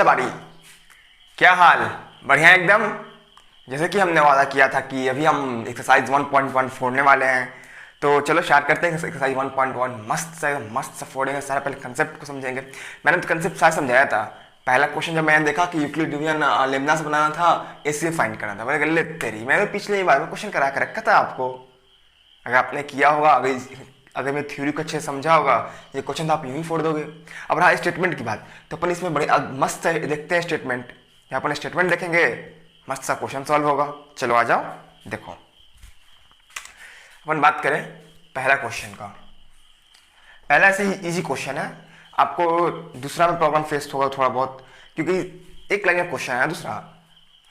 बच्चा बाड़ी, क्या हाल? बढ़िया एकदम। जैसे कि हमने वादा किया था कि अभी हम एक्सरसाइज 1.1 फोड़ने वाले हैं, तो चलो स्टार्ट करते हैं एक्सरसाइज 1.1। मस्त से फोड़ेंगे सारा, पहले कंसेप्ट को समझेंगे। मैंने तो कंसेप्ट सारा समझाया था। पहला क्वेश्चन जब मैंने देखा कि यूक्लिड डिवीजन लेमना से बनाना था, इसलिए फाइंड करना था। मैंने ले तेरी, मैंने पिछले ही बार में क्वेश्चन करा कर रखा था आपको। अगर आपने किया होगा, अगर मैं थ्योरी को अच्छे से समझा होगा, ये क्वेश्चन तो आप यूं ही फोड़ दोगे। अब रहा स्टेटमेंट की बात, तो अपन इसमें बड़े मस्त से देखते हैं स्टेटमेंट। यहाँ अपन स्टेटमेंट देखेंगे, मस्त सा क्वेश्चन सॉल्व होगा। चलो आ जाओ देखो। अपन बात करें पहला क्वेश्चन का। पहला ऐसे ही इजी क्वेश्चन है, आपको दूसरा में प्रॉब्लम फेस होगा थोड़ा बहुत, क्योंकि एक लाइन का क्वेश्चन है दूसरा।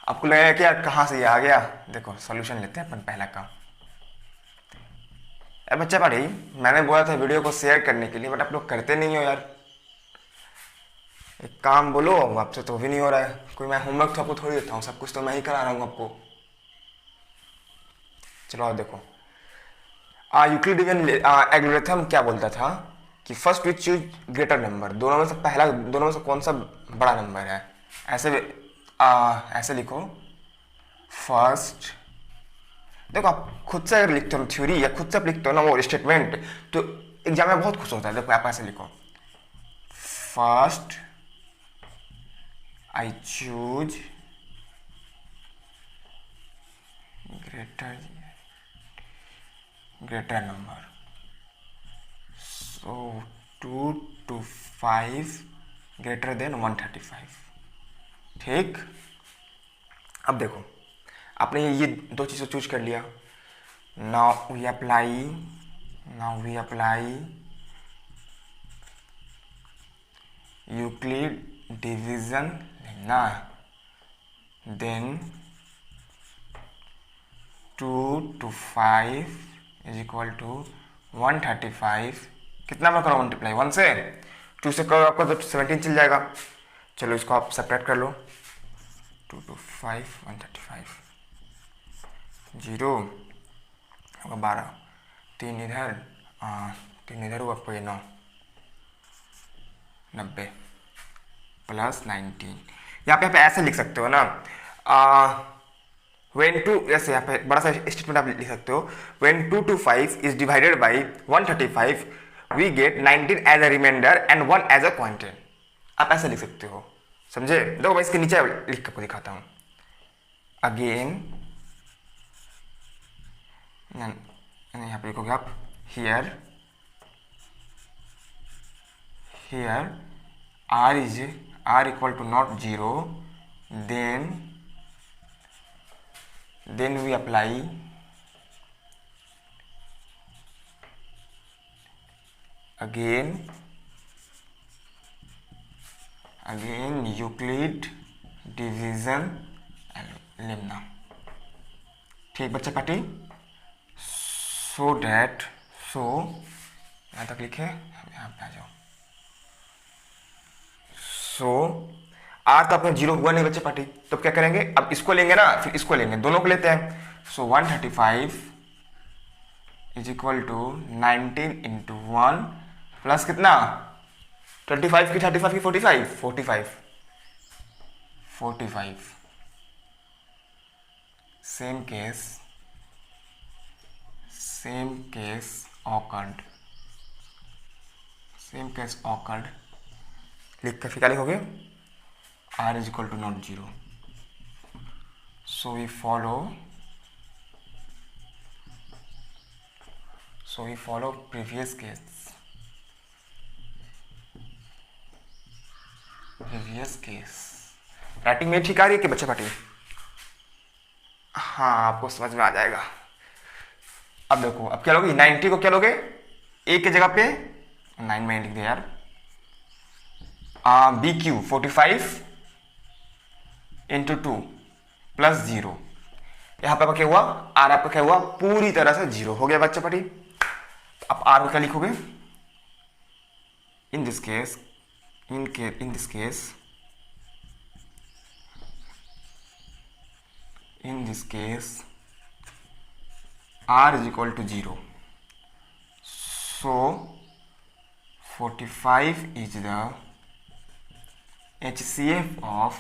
आपको लगेगा कि यार कहाँ से ये आ गया। देखो सॉल्यूशन लेते हैं अपन पहला का। यार बच्चा पढ़ी, मैंने बोला था वीडियो को शेयर करने के लिए, बट आप लोग करते नहीं हो यार। एक काम बोलो, आपसे तो भी नहीं हो रहा है। कोई मैं होमवर्क तो आपको थोड़ी देता हूँ, सब कुछ तो मैं ही करा रहा हूँ आपको। चलो और देखो, यूक्लिडियन एल्गोरिथम क्या बोलता था कि फर्स्ट विच चूज ग्रेटर नंबर, दोनों में से कौन सा बड़ा नंबर है। ऐसे लिखो फर्स्ट। देखो आप खुद से अगर लिखते हो थ्योरी, या खुद से आप लिखते हो ना वो स्टेटमेंट, तो एग्जाम में बहुत खुश होता है। देखो आप ऐसे लिखो, first I choose greater number, so 2 to 5 greater than 135। ठीक, अब देखो आपने ये दो चीज़ें चूज कर लिया। Now we apply Euclid division lemma, then 2 to 5 is equal to 135। कितना में करो मल्टीप्लाई, 1 से 2 से करो, आपको तो 17 चल जाएगा। चलो इसको आप सेपरेट कर लो, 2 to 5 135, 0 होगा 12, 3 इधर, 3 इधर हुआ, आपको ये 9, 90 प्लस 19। यहाँ पे ऐसे लिख सकते हो ना, when 2, ऐसे यहाँ पे बड़ा सा स्टेटमेंट आप लिख सकते हो, when 2 to 5 is divided by 135 we get 19 as a remainder and 1 as a quantity। आप ऐसे लिख सकते हो, समझे? देखो मैं इसके नीचे लिख कर दिखाता हूँ। अगेन यहाँ पे लिखोगे आप here r equal to not 0, then we apply again Euclid division Lemna. ठीक बच्चा पार्टी, सो यहाँ तक लिखे, यहाँ पे आ जाओ। सो आर तो आपका 0 हुआ नहीं बच्चे पार्टी, तो क्या करेंगे, अब इसको लेंगे ना, फिर इसको लेंगे, दोनों को लेते हैं। So 135 is equal to 19 into 1 plus कितना, 25 की 35 की 45। सेम केस ऑकर्ड लिख के फिर क्या लिखोगे, r is equal to not 0। So we follow previous case. Writing में ठीक आ रही है कि बच्चे पार्टी? हाँ आपको समझ में आ जाएगा। अब देखो, अब क्या लोगे, 90 को क्या लोगे, ए की जगह पे 9 में लिख दे यार, बी क्यू 45 इंटू 2 प्लस 0। यहाँ पे क्या हुआ, आर आपका क्या हुआ, पूरी तरह से 0 हो गया बच्चा पार्टी। अब आर को क्या लिखोगे, in this case r is equal to 0, so 45 is the HCF of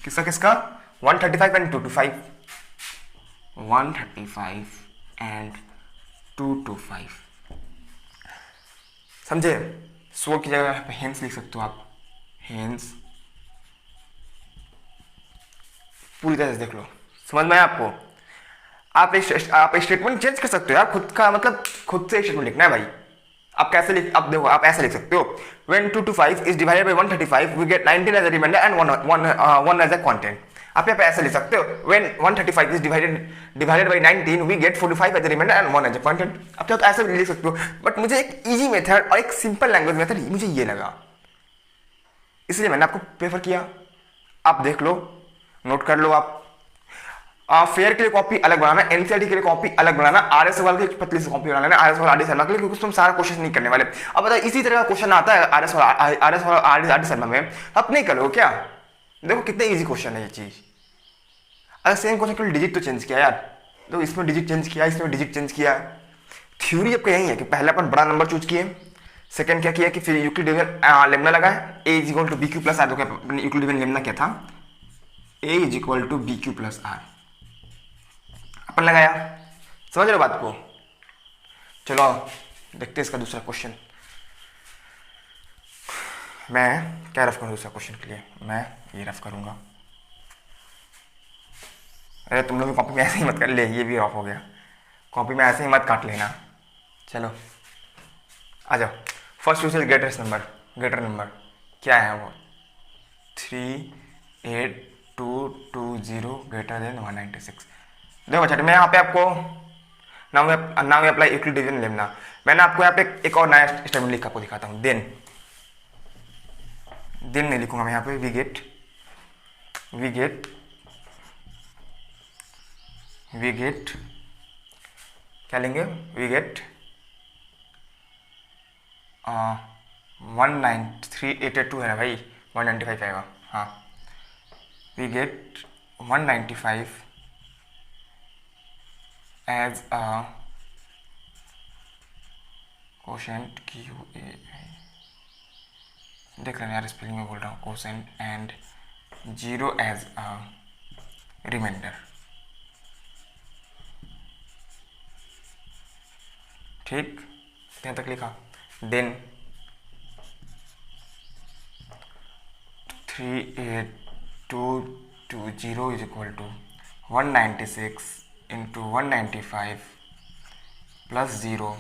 किसका किसका 135 एंड 225, 135 एंड 225, समझे। सो की जगह पे हेंस लिख सकते हो आप, हेंस। पूरी तरह से देख लो, समझ में आया आपको। आप एक स्टेटमेंट चेंज कर सकते हो यार, खुद का मतलब खुद से एक स्टेटमेंट लिखना है भाई। आप कैसे लिख, आप देखो आप ऐसे लिख सकते हो, when 225 is divided by 135 we get 19 as a remainder and one as a constant। आप यहाँ पे ऐसे लिख सकते हो, when 135 is divided by 19 we get 45 as a remainder and one as a constant। आप चाहो तो ऐसे भी लिख सकते हो, बट मुझे एक इजी मेथड और एक सिंपल लैंग्वेज मेथड मुझे ये लगा, इसलिए मैंने आपको प्रेफर किया। आप देख लो, नोट कर लो आप। फेयर के लिए कॉपी अलग बनाना, एनसीईआरटी के लिए कॉपी अलग बनाना, आरएस सवाल के पतली से कॉपी बनाना, आरएस वाला आरडी शर्मा के लिए, क्योंकि तुम सारा क्वेश्चन नहीं करने वाले। अब बताओ इसी तरह का क्वेश्चन आता है आरएस वाला आरडी शर्मा में, आप नहीं करोगे क्या? देखो कितने इजी क्वेश्चन है ये चीज। अगर सेम क्वेश्चन के लिए डिजिट तो चेंज किया यार, तो इसमें डिजिट चेंज किया, इसमें डिजिट चेंज किया। थ्योरी आपका यही है कि पहले अपन बड़ा नंबर चूज किए, सेकंड क्या किया कि फिर यूक्लिड डिवीजन लेमना लगाए, a is equal to B Q plus r. तो यूक्लिड डिवीजन लेमना क्या था, a is equal to B Q plus r अपन लगाया। समझ रहे हो बात को? चलो देखते हैं इसका दूसरा क्वेश्चन। मैं क्या रफ करूँ दूसरा क्वेश्चन के लिए? मैं ये रफ करूंगा। अरे तुम लोग कॉपी में ऐसे ही मत कर ले, ये भी ऑफ हो गया। कॉपी में ऐसे ही मत काट लेना। चलो आ जाओ। First use greatest number, greater number क्या है वो? 38220 ग्रेटर देन 196। देखो बच्चा, मैं यहाँ पे आपको नाउ अप्लाई यूक्लिड डिवीजन लेना। मैंने आपको यहाँ पे एक और नया स्टेटमेंट लिख आपको दिखाता हूँ। देन नहीं लिखूंगा मैं यहाँ पे, वी गेट क्या लेंगे? वी गेट 19382 है ना भाई, 195 आएगा। हाँ, we get 195 as a quotient देख लेना यार, स्पेलिंग में बोल रहा हूँ, quotient and 0 as a remainder। ठीक, यहाँ तक लिखा। Then 38220 is equal to 196 into 195 plus 0।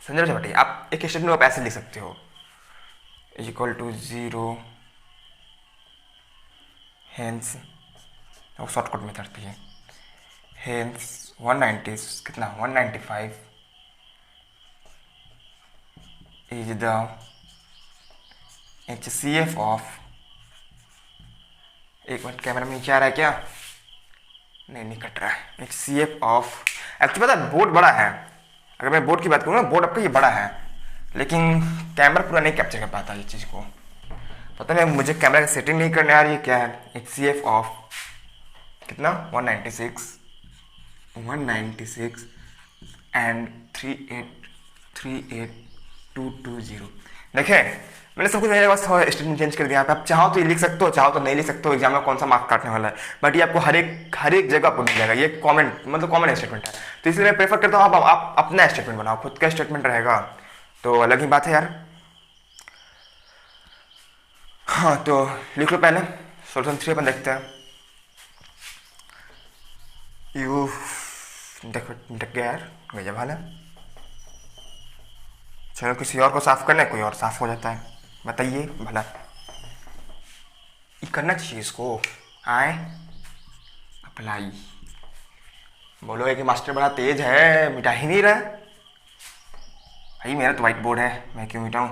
समझ रहे बेटे? आप एक स्टेटमेंट आप ऐसे लिख सकते हो, इक्वल टू 0 हेंस, शॉर्टकट में करती है, हेंस 190 कितना 195 इज द HCF ऑफ, एक मिनट कैमरा में नीचे आ रहा है क्या? नहीं कट रहा है। HCF ऑफ, एक्चुअली पता है बोर्ड बड़ा है, अगर मैं बोर्ड की बात करूँ ना, बोर्ड आपका ये बड़ा है, लेकिन कैमरा पूरा नहीं कैप्चर कर पाता ये चीज़ को। पता नहीं मुझे कैमरा की सेटिंग नहीं करने आ रही है क्या है। HCF ऑफ कितना 196 एंड 38220। देखें मैंने सब कुछ मेरे पास स्टेटमेंट चेंज कर दिया यहाँ पे। आप चाहो तो ये लिख सकते हो, चाहो तो नहीं लिख सकते हो, एग्जाम में कौन सा मार्क्स काटने वाला है, बट ये आपको हर एक जगह आपको मिल जाएगा। ये कॉमन स्टेटमेंट है, तो इसलिए मैं प्रेफर करता हूँ आप अपना स्टेटमेंट बनाओ, खुद का स्टेटमेंट रहेगा तो अलग ही बात है यार। हाँ तो लिख लो पहले, सोल्यूशन 3 अपन देखते हैं। यू देखो डक गया यार, गजब हाल है। चलो किसी और को साफ करना है, कोई और साफ हो जाता है, बताइए भला। ये करना चाहिए इसको, आए अप्लाई। बोलो कि मास्टर बड़ा तेज है, मिटा ही नहीं रहा। भाई मेरा तो वाइट बोर्ड है, मैं क्यों मिटाऊं?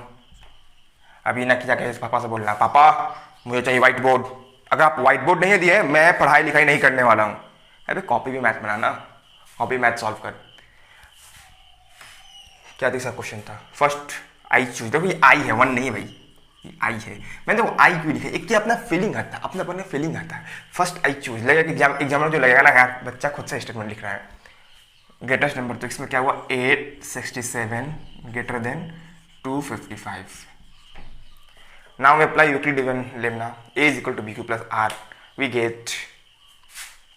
अभी ना कि जाके पापा से बोलना, पापा मुझे चाहिए वाइट बोर्ड। अगर आप वाइट बोर्ड नहीं दिए, मैं पढ़ाई लिखाई नहीं करने वाला हूँ। अरे कॉपी भी मैथ बनाना, कॉपी मैथ सॉल्व कर। क्या तीसरा क्वेश्चन था? First I choose. देखो ये आई है, 1 नहीं है भाई, ये आई है। मैंने देखो आई क्यों लिखा, एक कि अपना फीलिंग आता है, अपना अपने फीलिंग आता है। फर्स्ट आई चूज लगेगा कि एग्जाम जो लगेगा ना यार, बच्चा खुद से स्टेटमेंट लिख रहा है। ग्रेटेस्ट नंबर, तो इसमें क्या हुआ 867 greater than 255। Now we apply Euclidean lemma a is equal to B Q plus are we get,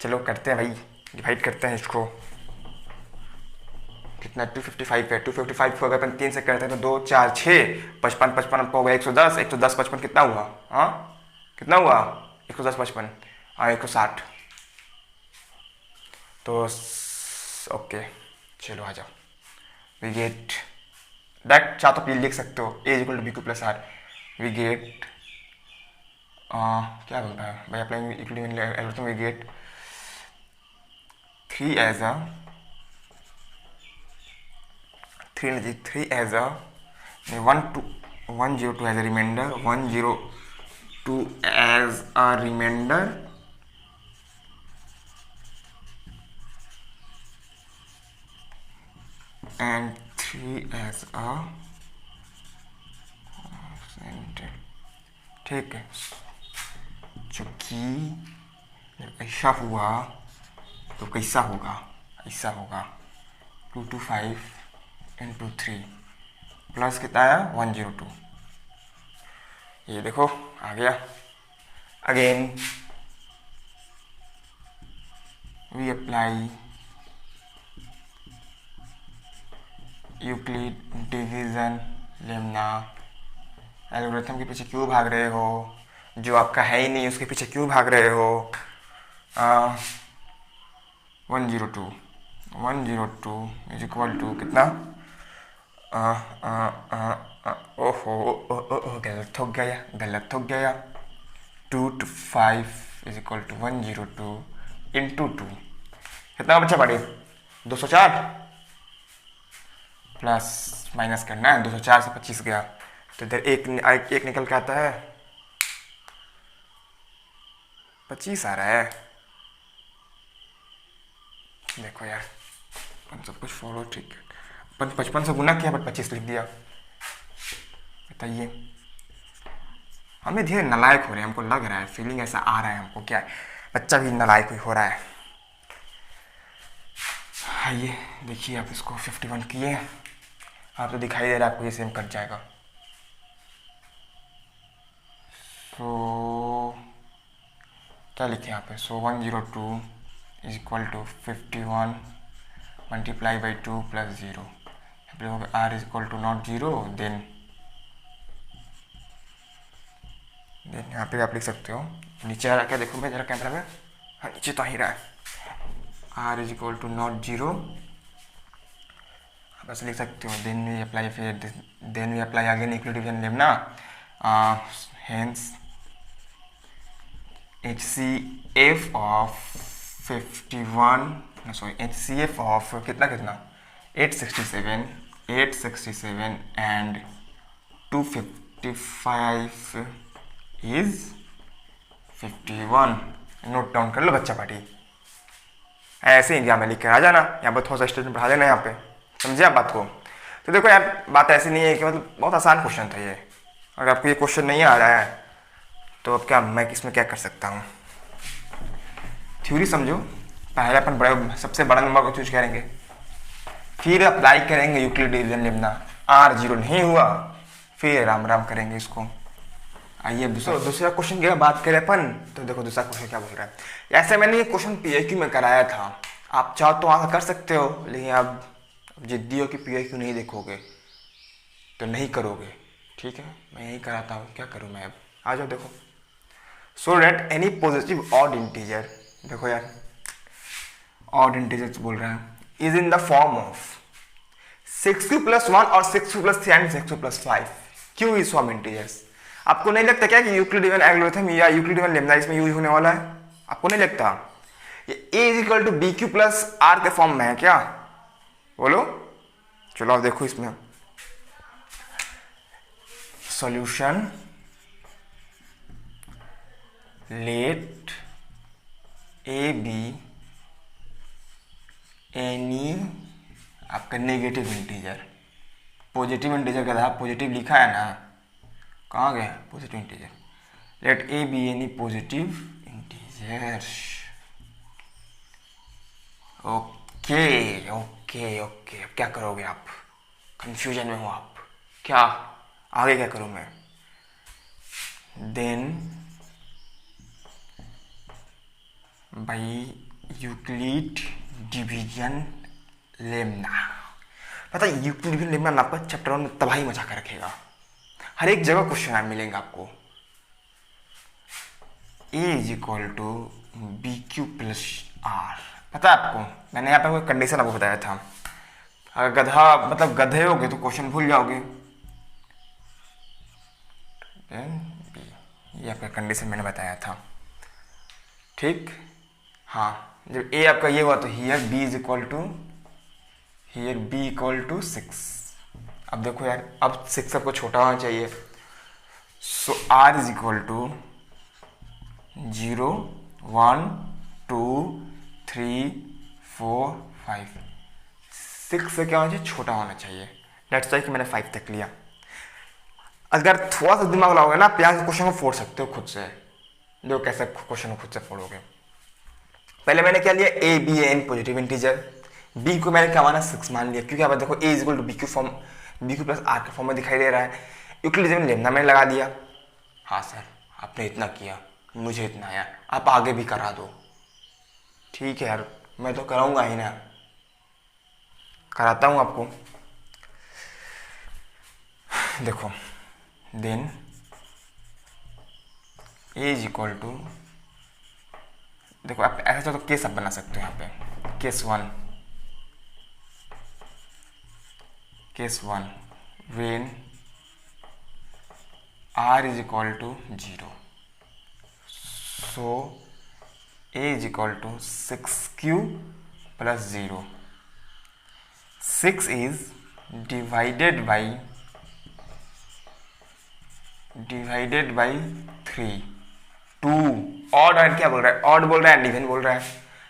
चलो करते हैं भाई, डिवाइड करते हैं इसको, कितना 255 है, 255 को अगर अपन 3 से करते हैं तो 2 4 6 55 55 आपको हो गया 110, 110 55 कितना हुआ, हाँ कितना हुआ 110 55 हाँ 160, तो ओके चलो आ जाओ, वी गेट डायरेक्ट चाह तो पी लिख सकते हो a equal to B Q plus are we get क्या बनता है भाई applying equilibrium algorithm we get 3 as a 3 as a 102 as a remainder, 102 as a remainder, and 3 as a center. ठीक है, चूंकि ऐसा हुआ तो कैसा होगा, ऐसा होगा 225 इंटू 3 प्लस कितना आया 102, ये देखो आ गया, again we apply Euclid division lemma, algorithm के पीछे क्यों भाग रहे हो, जो आपका है ही नहीं उसके पीछे क्यों भाग रहे हो, 102 इज इक्वल टू कितना, ओहो गलत हो गया 225 इज इक्वल टू 102 इंटू 2 कितना बच्चा पड़े 204 प्लस माइनस करना है, 204 से 25 गया तो इधर एक निकल के आता है 25 आ रहा है, देखो यार अपन सब कुछ फॉलो ठीक है, अपन 55 से गुना किया बट 25 लिख दिया, बताइए हमें धीरे नालायक हो रहे हैं, हमको लग रहा है, फीलिंग ऐसा आ रहा है हमको, क्या है बच्चा भी नालायक हो रहा है। आइए देखिए आप इसको 51 किए, आप तो दिखाई दे रहा है आपको ये सेम कट जाएगा, तो क्या लिखे यहाँ पे, so 102 is equal to 51 multiply by 2 plus 0, R is equal to not 0, then यहाँ पे आप लिख सकते हो, नीचे आ रहा क्या देखो मैं जरा कैमरा में, हाँ नीचे तो आ ही रहा है, R is equal to not 0, आप ऐसे लिख सकते हो, then we apply again equilibrium lemma, hence HCF of 51 sorry HCF of कितना 867 एंड 255 इज 51, नोट डाउन कर लो बच्चा पार्टी, ऐसे एग्जाम में लिख कर आ जाना, यहाँ पर थोड़ा सा स्टेटमेंट बढ़ा देना यहाँ पे, समझे आप बात को। तो देखो यार बात ऐसी नहीं है कि मतलब बहुत आसान क्वेश्चन था ये, अगर आपको ये क्वेश्चन नहीं आ रहा है तो अब क्या मैं इसमें क्या कर सकता हूँ, थ्योरी समझो, पहले अपन बड़े सबसे बड़ा नंबर को चूज करेंगे, फिर अप्लाई करेंगे यूक्लिड डिवीजन लेम्मा, आर 0 नहीं हुआ फिर राम राम करेंगे इसको। आइए दूसरा क्वेश्चन की बात करें अपन, तो देखो दूसरा क्वेश्चन क्या बोल रहा है, ऐसे मैंने ये क्वेश्चन PIQ में कराया था, आप चाहो तो आगे कर सकते हो, लेकिन आप जिद्दी हो कि PIQ नहीं देखोगे तो नहीं करोगे, ठीक है मैं यही कराता हूँ, क्या करूँ मैं अब, आ जाओ देखो, so that any positive odd integer, देखो यार ऑड इंटीजर बोल रहा है, is in the form of 6q + 1 और 6q + 3 एंड 6q + 5, क्यों इज फॉर्म इंटीजर्स, आपको नहीं लगता क्या कि यूक्लिडियन एल्गोरिथम या यूक्लिडियन लेम्मा इसमें यूज होने वाला है, आपको नहीं लगता ये a is equal to BQ + R के फॉर्म में है क्या, बोलो चलो आप देखो इसमें solution, let A B any आपका नेगेटिव इंटीजर, पॉजिटिव इंटीजर का था, पॉजिटिव लिखा है ना, कहाँ गया positive integer, let A B any positive integer, okay okay okay, अब क्या करोगे आप, कंफ्यूजन में हो आप, क्या आगे क्या करूँ मैं, then by Euclid division lemma. पता है यूक्लिड डिवीजन लेमना ना आपका चैप्टर 1 में तबाही मचा कर रखेगा। हर एक जगह क्वेश्चन मिलेंगे आपको। A is equal to B Q plus r. पता है आपको, मैंने यहाँ पे कोई कंडीशन आपको बताया था, अगर गधा मतलब गधे होगे तो क्वेश्चन भूल जाओगे। ये आपका कंडीशन मैंने बताया था, ठीक। हाँ, जब ए आपका ये हुआ तो here B is equal to, here B equal to 6। अब देखो यार, अब 6 सबको छोटा होना चाहिए, सो आर इज इक्वल टू 0 1 2 3 4 5। 6 से क्या होना चाहिए, छोटा होना चाहिए। लेट्स से कि मैंने 5 तक लिया। अगर थोड़ा सा दिमाग लगाओगे ना, प्यार से क्वेश्चन को फोड़ सकते हो खुद से। जो कैसे क्वेश्चन को खुद से फोड़ोगे, पहले मैंने क्या लिया, A B an positive integer, B को मैंने क्या माना 6 मान लिया, क्योंकि आप देखो a is equal to B q form, b Q plus r के फॉर्म में दिखाई दे रहा है। यूक्लिड लेमना मैंने लगा दिया। हाँ सर आपने इतना किया, मुझे इतना आया, आप आगे भी करा दो। ठीक है यार, मैं तो कराऊंगा ही ना, कराता हूं आपको। देखो then A is equal to, देखो आप ऐसा तो केस आप बना सकते हो यहाँ पे, case 1 when R is equal to 0, so A is equal to 6q plus 0। 6 is divided by 3। 2 odd and क्या बोल रहा है, ऑड बोल रहा है एंड इवन बोल रहा है।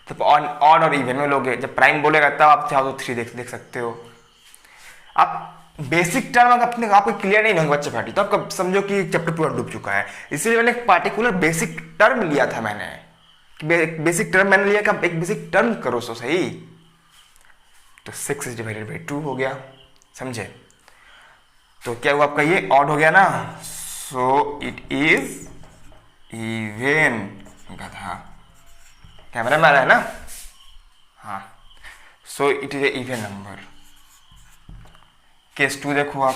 तो ऑड और इवन में लोगे, जब प्राइम बोलेगा तब आप चाहो तो 3 देख सकते हो। आप बेसिक टर्म अगर अपने आपको क्लियर नहीं होंगे बच्चे पार्टी, तो आपको समझो कि चैप्टर पूरा डूब चुका है। इसलिए मैंने एक पार्टिकुलर बेसिक टर्म लिया था। मैंने बेसिक टर्म मैंने लिया कि आप एक बेसिक टर्म करो सो सही। तो 6 इज डिवाइडेड बाई 2 हो गया, समझे। तो क्या हुआ आपका, ये ऑड हो गया ना, सो इट इज इवन। गधा कैमरा में आ रहा है ना, हाँ। So it is a even number. Case 2 देखो आप,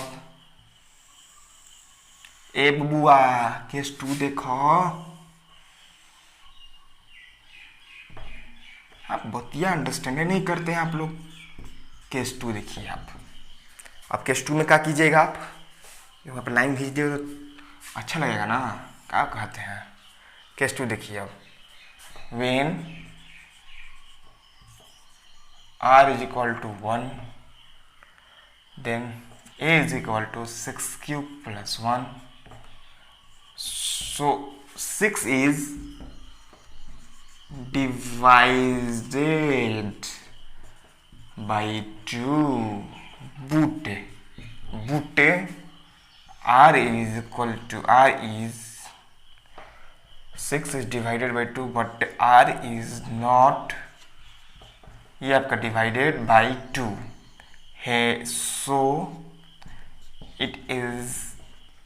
ए बबुआ केस 2 देखो, आप बतिया अंडरस्टैंड नहीं करते हैं आप लोग। केस 2 देखिए आप। अब केस 2 में क्या कीजिएगा, आप यहाँ पर लाइन खींच दिए तो अच्छा लगेगा ना, क्या कहते हैं। केस 2 देखिए अब, when R is equal to 1, then A is equal to 6q plus 1, so 6 is divided by 2 boote r is equal to r is 6 is divided by 2 but r is not, ये आपका divided by 2 है, so it is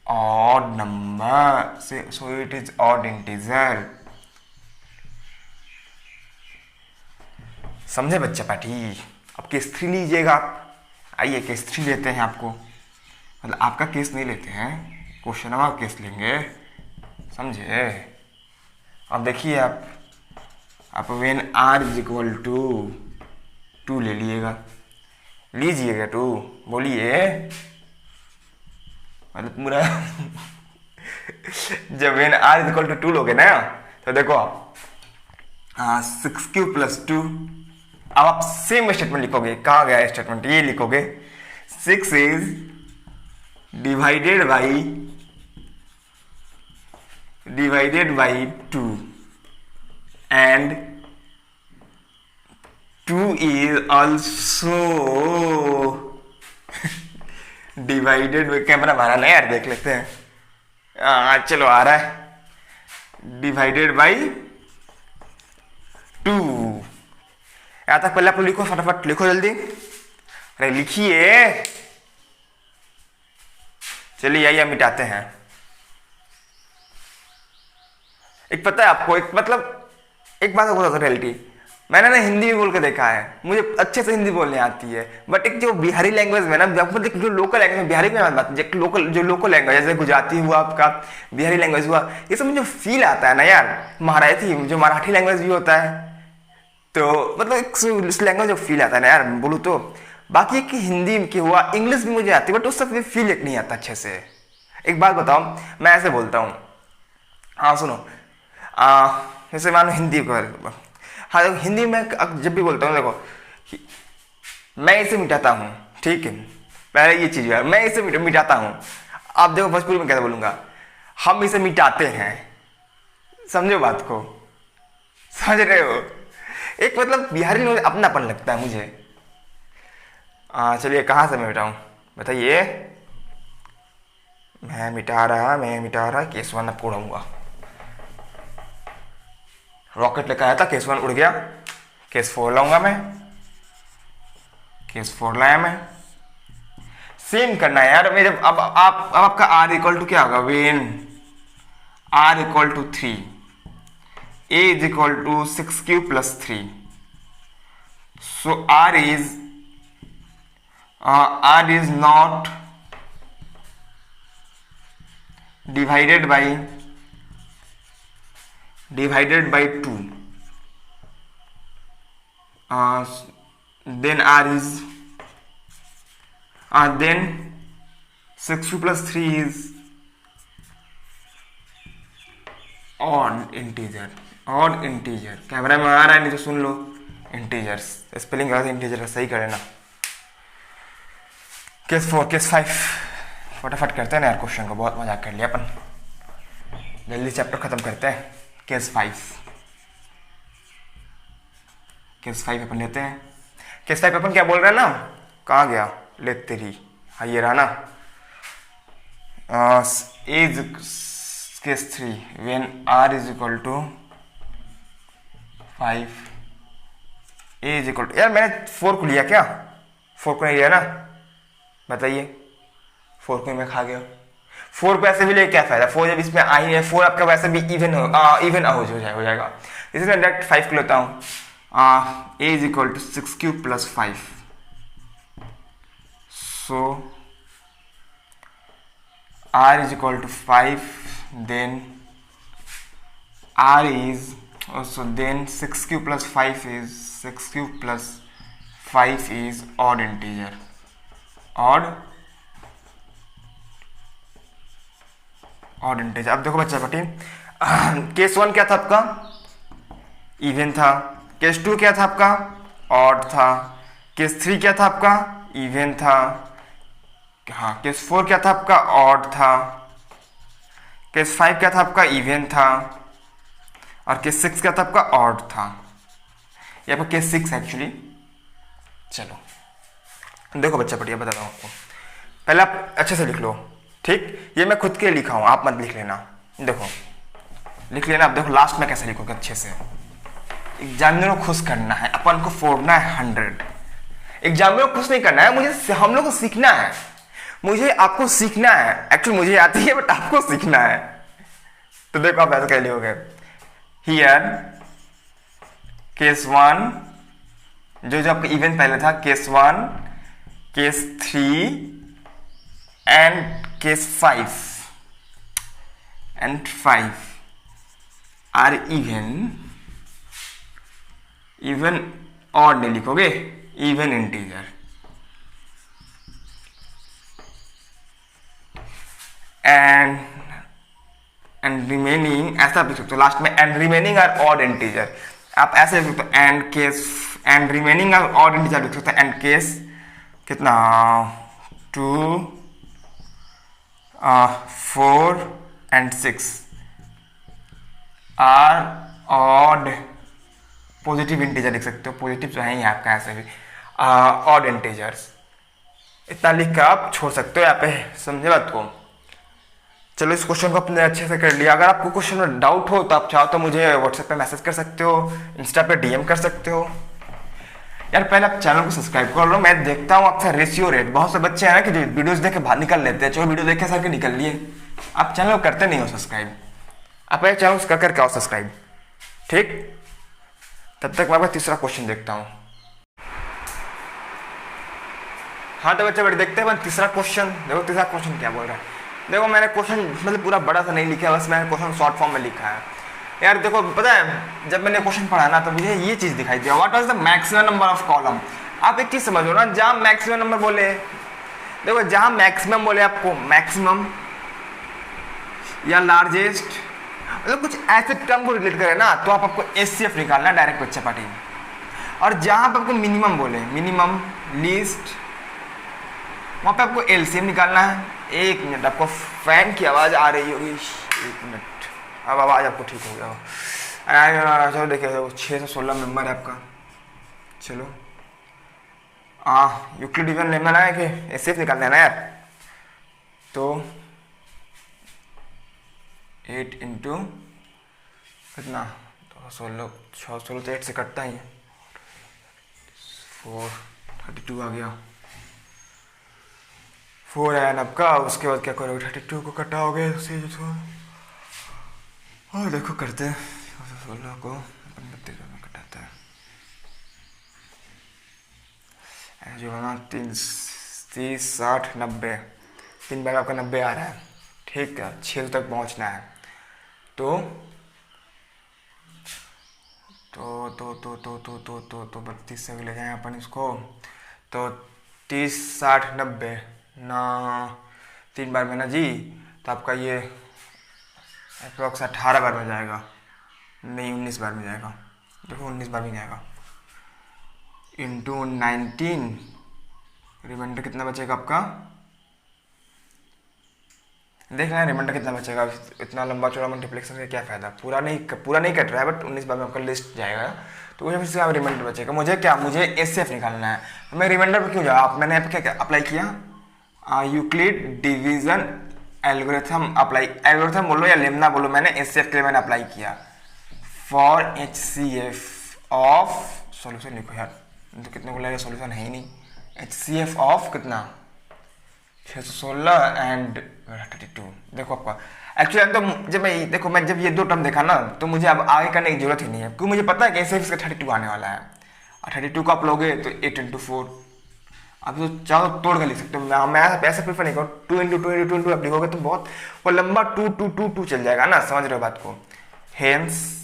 odd number, so it is odd integer. समझे बच्चा पाठी। अब case 3 लीजिएगा आप, आइए केस 3 लेते हैं आपको, मतलब आपका केस नहीं लेते हैं, क्वेश्चन आप केस लेंगे, समझे। अब देखिए आप when R is equal to 2 ले लीजिएगा 2, बोलिए, मतलब पूरा जब when R is equal to 2 लोगे ना, तो देखो आप 6q प्लस 2, अब आप सेम स्टेटमेंट लिखोगे, कहाँ गया स्टेटमेंट, ये लिखोगे 6 is divided by 2 and 2 is also divided by, camera मारा नहीं यार, देख लेते हैं, चलो आ रहा है, डिवाइडेड बाई 2। यहाँ तक पहले आप लोग लिखो, फटाफट लिखो जल्दी, अरे लिखिए, चलिए आइए मिटाते हैं। एक पता है आपको, एक मतलब एक बात होता था रियलिटी, मैंने ना हिंदी भी बोल के देखा है, मुझे अच्छे से हिंदी बोलने आती है, बट एक जो बिहारी लैंग्वेज में ना, मतलब जो लोकल लैंग्वेज, बिहारी की बात, जो लोकल लैंग्वेज जैसे गुजराती हुआ आपका, बिहारी लैंग्वेज हुआ, ये सब में जो फील आता है ना यार, मराठी, जो मराठी लैंग्वेज भी होता है, तो मतलब इस लैंग्वेज जो फील आता है ना यार, बोलूँ तो बाकी एक हिंदी की हुआ, इंग्लिश भी मुझे आती है, बट उस सब फील एक नहीं आता अच्छे से। एक बात बताओ, मैं ऐसे बोलता हूँ, हाँ सुनो, जैसे मानो हिंदी को, हाँ देखो हिंदी में जब भी बोलता हूँ, देखो मैं इसे मिटाता हूँ, ठीक है, पहले ये चीज़ है, मैं इसे मिटाता हूँ। आप देखो भोजपुरी में कैसे बोलूँगा, हम इसे मिटाते हैं, समझो बात को, समझ रहे हो, एक मतलब बिहारी लोग अपनापन लगता है मुझे। चलिए कहाँ से मैं मिटाऊँ बताइए, मैं मिटा रहा, केस वन आपको उड़ाऊंगा, रॉकेट लेकर आया था, केस वन उड़ गया, केस फोर लाऊंगा मैं, केस फोर लाया मैं, सेम करना है यार मेरे। अब आपका आर इक्वल टू क्या होगा, when R equal to 3, A is equal to 6 q + 3, so r is not divided by 2, then r is then 6q + 3 is odd integer, camera में आ रहा है नहीं तो सुन लो, इंटीजर्स, स्पेलिंग का इंटीजर का सही करे ना। केस 4, केस 5 फटाफट करते हैं ना यार, क्वेश्चन को बहुत मजाक कर लिया अपन, जल्दी चैप्टर खत्म करते हैं। केस 5 अपन लेते हैं। केस 5 अपन क्या बोल रहे हैं ना, कहाँ गया, ले तेरी, हाँ ये रहा ना, as case 3 when r is equal to 5, A is equal to, यार मैंने 4 को लिया क्या, 4 को नहीं लिया ना, बताइए, 4 को मैं खा गया, 4 को ऐसे भी ले क्या फायदा, 4 जब इसमें आ ही है, 4 आपका वैसे भी इवन हो जाएगा, इसलिए मैं डायरेक्ट 5 को लेता हूँ, a is equal to 6q + 5, so r is equal to 5, then r is also then 6q + 5 is 6q + 5 is odd integer, odd अब देखो बच्चा पटी, केस 1 क्या था आपका, इवन था, केस 2 क्या था आपका, ऑड था, केस 3 क्या था आपका, इवन था, हाँ केस 4 क्या था आपका, ऑड था, केस 5 क्या था आपका, इवन था, और केस 6 क्या था आपका, ऑड था, ये आपका केस 6 एक्चुअली। चलो देखो बच्चा पढ़िए, बताता हूँ आपको, पहले आप अच्छे से लिख लो, ठीक, ये मैं खुद के लिए लिखा हूँ, आप मत लिख लेना, देखो लिख लेना, आप देखो लास्ट में कैसे लिखोगे अच्छे से। एग्जामिनर को खुश करना है, अपन को फोड़ना है 100, एग्जामिनर को खुश नहीं करना है, मुझे हम लोग को सीखना है, मुझे आपको सीखना है, एक्चुअली मुझे आती है बट आपको सीखना है। तो देखो आप ऐसा कह लिखोगे, हियर केस 1 जो आपका इवेंट पहले था, case 1, case 3 and case 5 are even odd नहीं लिखोगे, इवन इंटीजर, एंड रिमेनिंग ऐसा आप लिख सकते हो लास्ट में, and remaining are odd integer, आप ऐसे लिख सकते हो, and remaining are odd integer लिख सकते हो, एंड केस कितना 2 4 and 6 are odd positive integer लिख सकते हो, पॉजिटिव जो है ही आपका ऐसे भी ऑड इंटीजर्स, इतना लिख कर आप छोड़ सकते हो यहाँ पे, समझे बात को। चलो इस क्वेश्चन को अपने अच्छे से कर लिया। अगर आपको क्वेश्चन में डाउट हो तो आप चाहो तो मुझे व्हाट्सएप पे मैसेज कर सकते हो, इंस्टा पे डीएम कर सकते हो। यार पहले आप चैनल को सब्सक्राइब कर लो, मैं देखता हूँ आपका रेशियो रेट, बहुत से बच्चे हैं ना कि वीडियोस देख के बाहर निकल लेते हैं, चलो वीडियो देख के सर के निकल लिए, आप चैनल को करते नहीं हो सब्सक्राइब। आप ये चैनल कर करके आओ सब्सक्राइब, ठीक। तब तक मैं आपका तीसरा क्वेश्चन देखता हूँ। हाँ तो बच्चे बड़े देखते हैं तीसरा क्वेश्चन। देखो तीसरा क्वेश्चन क्या बोल रहा है। देखो मैंने क्वेश्चन मतलब पूरा बड़ा सा नहीं लिखा है, बस मैंने क्वेश्चन शॉर्ट फॉर्म में लिखा है। यार देखो पता है जब मैंने क्वेश्चन पढ़ा ना तो मुझे ये चीज़ दिखाई दिया, what was the maximum number of column. आप एक चीज़ समझो ना, जहाँ मैक्सिमम नंबर बोले, देखो जहाँ मैक्सिमम बोले आपको मैक्सिमम या लार्जेस्ट, मतलब कुछ ऐसे टर्म को रिलेट करे ना तो आपको एचसीएफ निकालना है डायरेक्ट बच्चा पार्टी। और जहाँ पे आपको मिनिमम बोले, मिनिमम लीस्ट, वहाँ पे आपको एलसीएम निकालना है। एक मिनट, आपको फैन की आवाज़ आ रही होगी, एक मिनट, अब आवाज़ आपको ठीक हो गया। चलो देखिए 616 मेंबर है आपका। चलो यूक्लिड डिवीजन लेना है कि एचसीएफ निकालना है ना यार। तो 8 इंटू कितना, 16, 616 तो 8 से कटता ही है, 432 आ गया, 4 है आपका। उसके बाद क्या करोगे, 32 को कटाओगे उसे और देखो करते हैं 16 को 32 में कटाता है, जो है ना 30, 60, 90, 3 बार आपका 90 आ रहा है, ठीक है। 600 तक पहुंचना है तो 32 से ले जाएं अपन इसको, तो 30, 60, 90 ना 3 बार में ना जी, तो आपका ये अप्रॉक्स 18 बार में जाएगा, नहीं 19 बार में जाएगा। देखो 19 बार में जाएगा, इंटू 19, रिमाइंडर कितना बचेगा आपका, देखना है रिमाइंडर कितना बचेगा। इतना लंबा चौड़ा मल्टीप्लिकेशन का क्या फायदा, पूरा नहीं कट रहा है, बट 19 बार में आपका लिस्ट जाएगा तो मुझे फिर से रिमाइंडर बचेगा। मुझे एचसीएफ निकालना है, तो मैं रिमाइंडर पर क्यों जाऊँ। मैंने क्या अप्लाई किया, Euclid division algorithm apply, algorithm बोलो या लेमना बोलो, मैंने एचसीएफ के लिए मैंने अप्लाई किया फॉर एचसीएफ ऑफ, सॉल्यूशन लिखो यार तो कितने को लगेगा, सॉल्यूशन है ही नहीं। एचसीएफ ऑफ कितना, 616 एंड 32। देखो आपका एक्चुअली तो जब ये दो टर्म देखा ना तो मुझे अब आगे करने की जरूरत ही नहीं है, क्योंकि मुझे पता है कि ऐसे इसका 32 आने वाला है। और 32 को आप लोगे तो 8 इंटू 4, आप तो चाहो तोड़ कर लिख सकते हो। मैं ऐसा प्रीफर नहीं करूँ, 2 इंटू 2 इंटू 2 इंटू आप लिखोगे तो बहुत वो लंबा 2 2 2 2 चल जाएगा ना, समझ रहे हो बात को। हेंस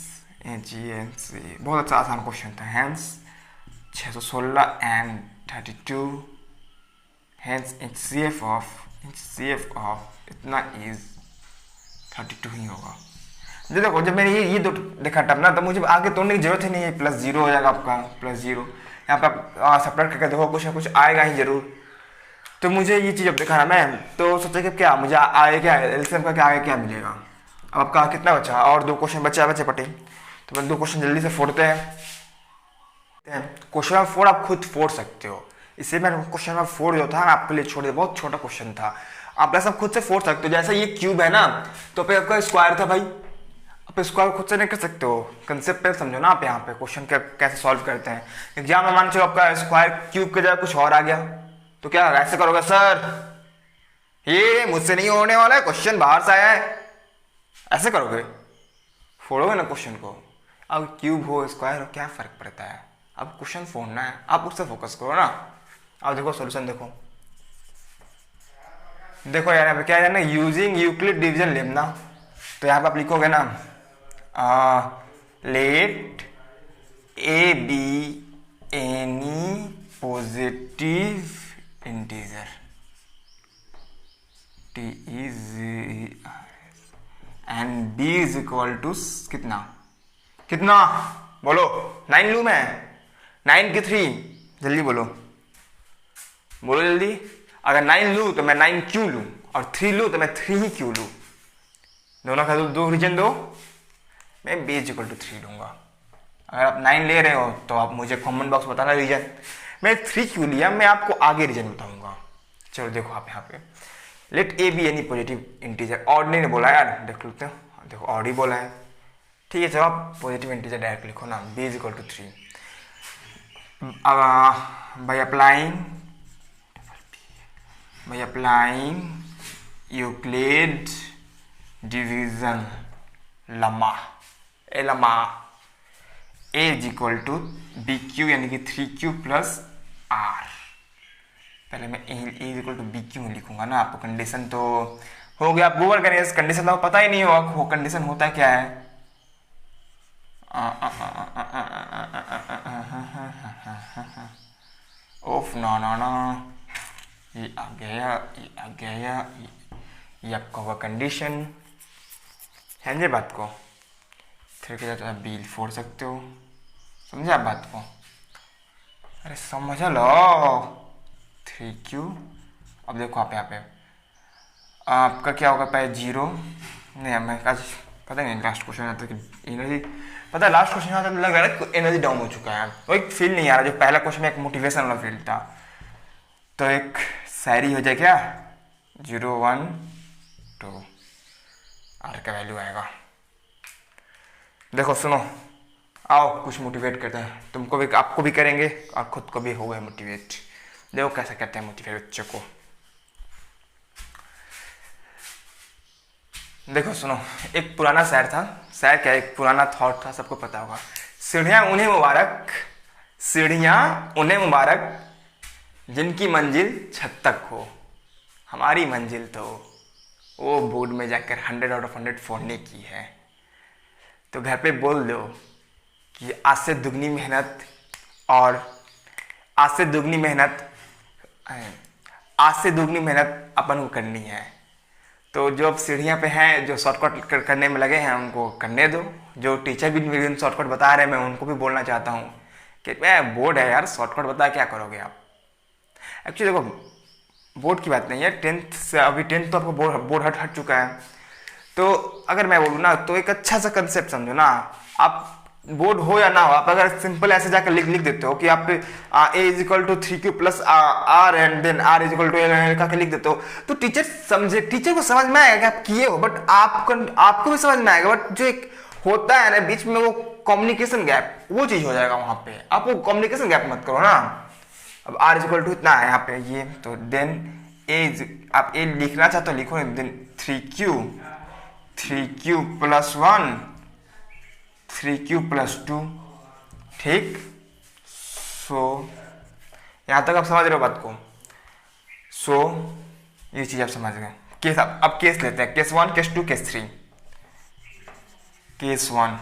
बहुत अच्छा आसान क्वेश्चन था। Hence 616 and 32, hence HCF of इतना इज 32 ही होगा। देखो जब मैंने ये दो देखा टर्म ना तो मुझे आगे तोड़ने की जरूरत ही नहीं है, प्लस 0 हो जाएगा आपका, प्लस 0 यहाँ पे आप सपरेट करके देखो कुछ ना कुछ आएगा ही जरूर। तो मुझे ये चीज़ जब देखा ना मैं तो सोचा कि क्या मुझे आगे क्या एलसीएम का क्या आगे क्या मिलेगा। अब आपका कितना बचा, और 2 क्वेश्चन बचे पटे, तो मैं 2 क्वेश्चन जल्दी से फोड़ते हैं। क्वेश्चन नंबर 4 आप खुद फोड़ सकते हो, इससे मैंने क्वेश्चन नंबर 4 जो था आपके लिए छोड़ दिया, बहुत छोटा क्वेश्चन था, आप ऐसा खुद से फोड़ सकते हो। जैसे ये क्यूब है ना तो पे आपका स्क्वायर था भाई, आप स्क्वायर खुद से नहीं कर सकते हो, कंसेप्ट पे समझो ना आप। यहाँ पे क्वेश्चन कैसे सॉल्व करते हैं, एग्जाम में मान चलो आपका स्क्वायर क्यूब के जगह कुछ और आ गया तो क्या ऐसे करोगे, सर ये मुझसे नहीं होने वाला है, क्वेश्चन बाहर से आया है, ऐसे करोगे, फोड़ोगे ना क्वेश्चन को। अब क्यूब हो स्क्वायर हो क्या फर्क पड़ता है, अब क्वेश्चन फोड़ना है, आप उससे फोकस करो ना। अब देखो सॉल्यूशन देखो यार यहाँ पे क्या है ना, यूजिंग यूक्लिड डिवीजन लेमना, तो यहाँ पे आप लिखोगे ना let A B any positive integer T is and B is equal to कितना बोलो, 9 लूँ मैं, 9 की 3, जल्दी बोलो जल्दी। अगर 9 लूँ तो मैं 9 क्यों लूँ, और 3 लूँ तो मैं 3 ही क्यों लूँ, दोनों का 2 रीजन दो, मैं b इज इक्वल टू 3 लूँगा। अगर आप 9 ले रहे हो तो आप मुझे कॉमन बॉक्स बताना रीजन, मैं 3 क्यों लिया मैं आपको आगे रीजन बताऊंगा। चलो देखो आप यहाँ पे let A B any positive integer, odd नहीं बोला यार, देख लेते हो, देखो ऑड ही बोला है, ठीक है। चलो आप पॉजिटिव इंटीजर डायरेक्ट लिखो ना, b is equal to 3 by applying Euclid division lemma, a lemma, a is equal to B q यानी कि 3Q प्लस आर। पहले मैं a is equal to B q में लिखूंगा ना, आपको कंडीशन तो हो गया, आप गूगल करेंगे, इस कंडीशन तो पता ही नहीं होगा वो कंडीशन होता क्या है। ओफ ना ना ना, ये आ गया, ये आ गया, ये आपका हुआ कंडीशन है जी बात को। फिर क्या आप बिल फोड़ सकते हो, समझे आप बात को, अरे समझ लो। 3Q, अब देखो आप यहाँ पे आपका क्या होगा, पहले 0 नहीं, हमें आज पता नहीं लास्ट क्वेश्चन आता है कि एनर्जी, पता है लास्ट क्वेश्चन आता लग रहा है कि एनर्जी डाउन हो चुका है, वो एक फील नहीं आ रहा जो पहला क्वेश्चन में एक मोटिवेशन वाला फील था। तो एक शायरी हो जाए क्या, 0 1 2, आर का वैल्यू आएगा। देखो सुनो, आओ कुछ मोटिवेट करते हैं, तुमको भी, आपको भी करेंगे और खुद को भी हो गए मोटिवेट। देखो कैसे करते हैं मोटिवेट बच्चों को। देखो सुनो, एक पुराना शायर था, शायर क्या, एक पुराना थॉट था, सबको पता होगा। सीढ़ियाँ उन्हें मुबारक, सीढ़ियाँ उन्हें मुबारक जिनकी मंजिल छत तक हो, हमारी मंजिल तो वो बोर्ड में जाकर 100 आउट ऑफ 100 फोड़ने की है। तो घर पे बोल दो कि आज से दुगनी मेहनत, और आज से दुगनी मेहनत, आज से दुगनी मेहनत अपन को करनी है। तो जो अब सीढ़ियाँ पे हैं, जो शॉर्टकट करने में लगे हैं, उनको करने दो। जो टीचर भी मेरे शॉर्टकट बता रहे हैं, मैं उनको भी बोलना चाहता हूँ कि मैं बोर्ड है यार, शॉर्टकट बता क्या करोगे आप। एक्चुअली देखो बोर्ड की बात नहीं है, 10th से अभी 10th तो आपको बोर्ड हट चुका है। तो अगर मैं बोलूँ ना, तो एक अच्छा सा कंसेप्ट समझो ना, आप बोर्ड हो या ना हो, आप अगर सिंपल ऐसे जाकर लिख देते हो कि आप a is equal to 3Q plus r and then r is equal to करके लिख देते हो, तो टीचर समझे, टीचर को समझ में आएगा कि आप किए हो, बट आपको भी समझ में आएगा। बट जो एक होता है ना बीच में, वो कम्युनिकेशन गैप, वो चीज हो जाएगा वहां पे। आप वो कम्युनिकेशन गैप मत करो ना। अब आर इज इक्वल टू इतना है यहाँ पे ये, तो देन आप ए लिखना चाहते हो लिखो, then 3Q plus 1 3Q plus 2, ठीक। सो यहां तक आप समझ रहे हो बात को। सो ये चीज आप समझ गए। केस अब केस लेते हैं, केस 1, केस 2, केस 3। केस 1,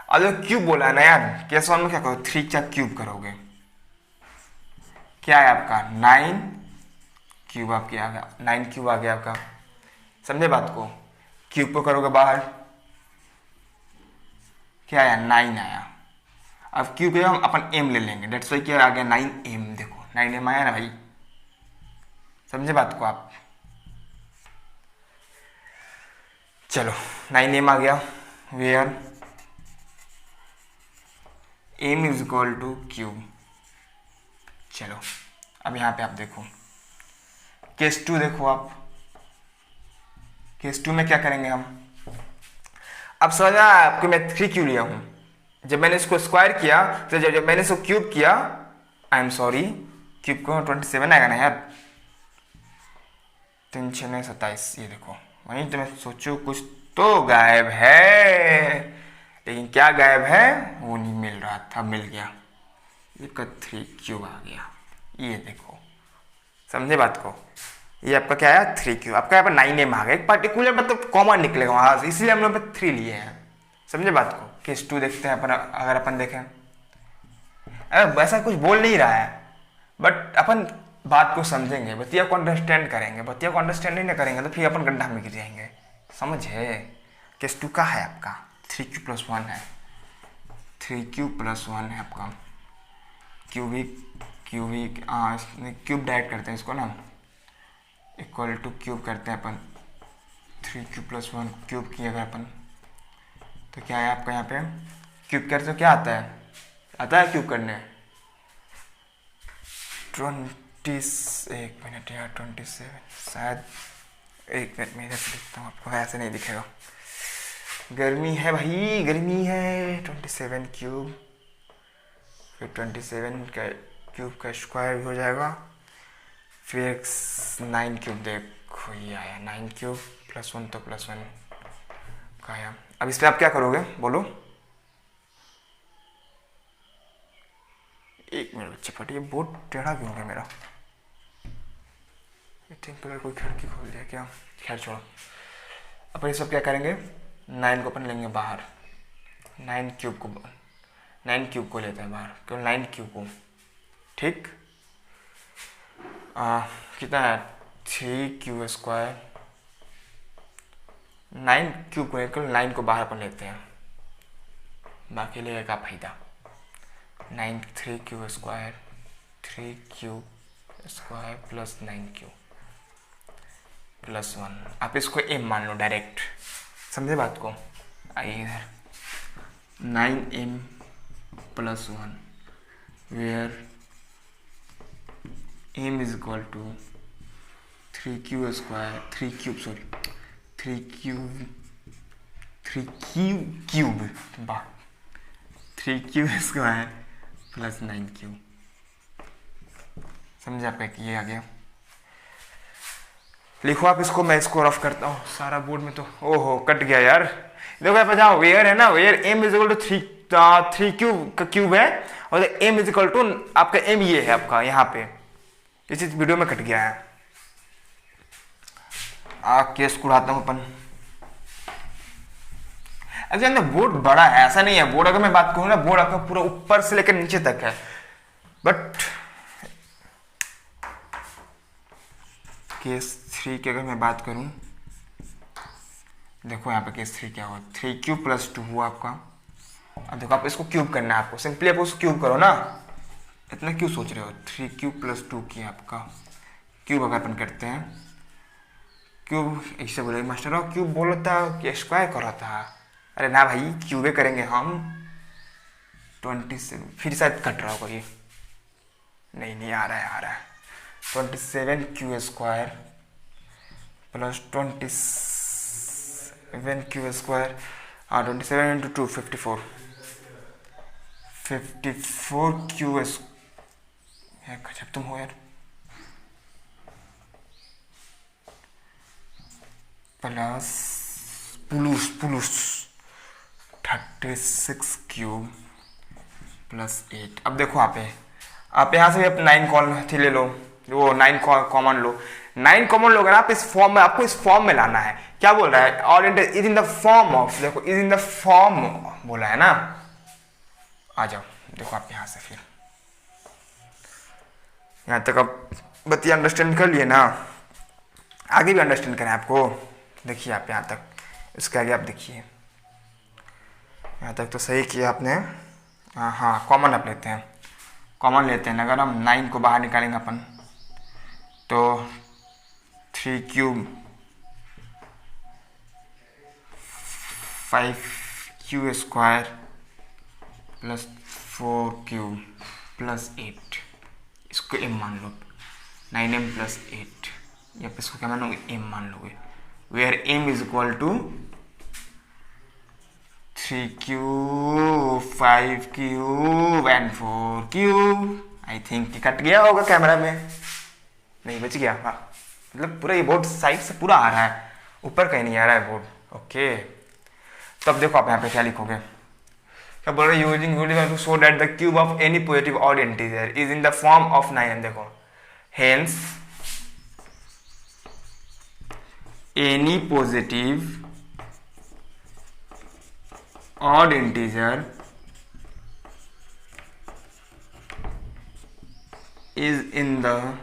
अब जो क्यूब बोला है ना यार, केस 1 में क्या करो, 3 का क्यूब करोगे, क्या है आपका 9 क्यूब, आपके आ गया 9 क्यूब आ गया आपका, समझे बात को। क्यूब को करोगे बाहर, क्या आया 9 आया। अब क्यूब हम अपन एम ले लेंगे, डेट्स वाई क्या आ गया 9m, देखो 9m आया ना भाई, समझे बात को आप। चलो 9m आ गया, where m is equal to cube. चलो अब यहाँ पे आप देखो केस 2, देखो आप केस 2 में क्या करेंगे हम। अब समझा आपको मैं 3 क्यों लिया हूं, जब मैंने इसको स्क्वायर किया, तो जब मैंने इसको क्यूब किया, आई एम सॉरी, क्यूब को 27 आएगा ना यार, 3 6 27, ये देखो वहीं तो मैं सोचूं कुछ तो गायब है, लेकिन क्या गायब है वो नहीं मिल रहा था, मिल गया, ये का 3 क्यूब आ गया, ये देखो समझे बात को। ये आपका क्या आया 3 क्यूब, आपका यहाँ पर 9m आ गया, एक पर्टिकुलर मतलब कॉमन निकलेगा वहां से, इसलिए हम लोग 3 लिए हैं, समझे बात को। केस 2 देखते हैं अपन, अगर अपन देखें, वैसा कुछ बोल नहीं रहा है, बट अपन बात को समझेंगे, बतिया को अंडरस्टैंड करेंगे, बतिया को अंडरस्टैंड नहीं करेंगे तो फिर अपन गड्ढा में गिर जाएंगे, समझे। केस 2 का है आपका 3Q प्लस 1 है, 3Q प्लस 1 है आपका, क्यूबिक क्यूब डायरेक्ट करते हैं इसको ना, इक्वल टू क्यूब करते हैं अपन, 3Q प्लस 1 क्यूब किया अगर अपन, तो क्या है आपका यहाँ पे क्यूब करते तो क्या आता है क्यूब करने एक मिनट यार 27 शायद, एक मिनट में इधर से लिखता हूँ, आपको ऐसे नहीं दिखेगा, गर्मी है भाई, गर्मी है। 27 क्यूब, फिर 27 का क्यूब का स्क्वायर भी हो जाएगा, फिर 9 क्यूब, देखो ये आया 9 क्यूब प्लस 1 तो प्लस 1, कहा है। अब इस पर आप क्या करोगे बोलो। एक मिनट बच्चे फटिए, बोर्ड टेढ़ा क्यों है मेरा। कलर कोई खिड़की खोल दिया क्या, खैर छोड़ो। अपन ये सब क्या करेंगे, 9 को अपन लेंगे बाहर, 9 क्यूब को लेते हैं बाहर, क्यों 9 क्यूब को, ठीक। कितना है 3 क्यू स्क्वायर, 9 क्यूब को लेकर 9 को बाहर अपन लेते हैं, बाकी लेगा का फायदा। 9 3 Q square, 3 cube square plus 9 cube plus 1। आप इसको m मान लो डायरेक्ट, समझे बात को। आइए इधर 9m plus 1 where m is equal to 3 Q square, 3 cube square plus 9 cube. समझे आपका कि ये आ गया। लिखो आप इसको, मैं इसको रफ करता हूँ सारा बोर्ड में। तो ओहो कट गया यार। देखो यहाँ पे जहाँ वेयर है ना, where m is equal to 3 cube का क्यूब है, और m इज इक्वल टू आपका m ये है आपका यहाँ पे, इस वीडियो में कट गया है। केस को उड़ाता हूँ अपन। एक्चुअली बोर्ड बड़ा है, ऐसा नहीं है। बोर्ड अगर मैं बात करूँ ना, बोर्ड आपका पूरा ऊपर से लेकर नीचे तक है, बट केस 3 की अगर मैं बात करूं, देखो यहाँ पे केस 3 क्या हुआ, 3 क्यूब प्लस 2 हुआ आपका। अब देखो आप इसको क्यूब करना है आपको, सिंपली आप उसको क्यूब करो ना, इतना क्यों सोच रहे हो। 3 क्यूब प्लस 2 की आपका क्यूब अगर अपन करते हैं, क्यूब ऐसे बोले मास्टर क्यूब बोला था कि स्क्वायर कर रहा था। अरे ना भाई, क्यूबे करेंगे हम। 27 फिर शायद कट रहा होगा ये, नहीं आ रहा है 27 Q square plus 27 Q square, 27 into 2 54 Q यार गजब तुम हो यार। Plus 36 cube plus 8। अब देखो आप यहाँ से भी आप 9 कॉमन ले लो, वो 9 कॉमन लो। 9 कॉमन लोगे ना आप इस फॉर्म में, आपको इस फॉर्म में लाना है। क्या बोल रहा है, और is in the form of, देखो इज इन द फॉर्म बोला है ना। आ जाओ देखो आप यहाँ से, फिर यहाँ तक आप बतिया अंडरस्टैंड कर लिए ना, आगे भी अंडरस्टैंड करें आपको। देखिए आप यहाँ तक, इसके आगे आप देखिए, यहाँ तक तो सही किया आपने। हाँ कॉमन आप लेते हैं, अगर हम 9 को बाहर निकालेंगे अपन, तो 3 cube 5 Q square plus 4 cube plus 8, इसको m मान लो। 9m प्लस 8, या फिर इसको क्या मानोगे, m मान लोगे। Where m is equal to 3 cube 5 cube and 4 cube. I think cut गया होगा कैमरा में, नहीं बच गया। हाँ मतलब पूरा ये बोर्ड साइड से पूरा आ रहा है, ऊपर कहीं नहीं आ रहा है बोर्ड। ओके, तो अब देखो आप यहाँ पे क्या लिखोगे, क्या बोल रहे, using to show that the cube of any positive odd integer is in the form of 9। देखो hence any positive odd integer is in the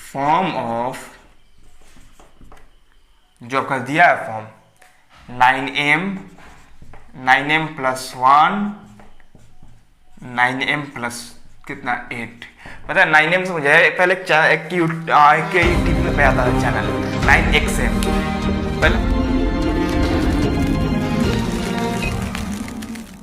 form of, जो आपका दिया है form, 9m plus 1, 9m plus कितना 8। पता है 9m से मुझे पहले एक यूट्यूब पे आता था चैनल 9xm, पहले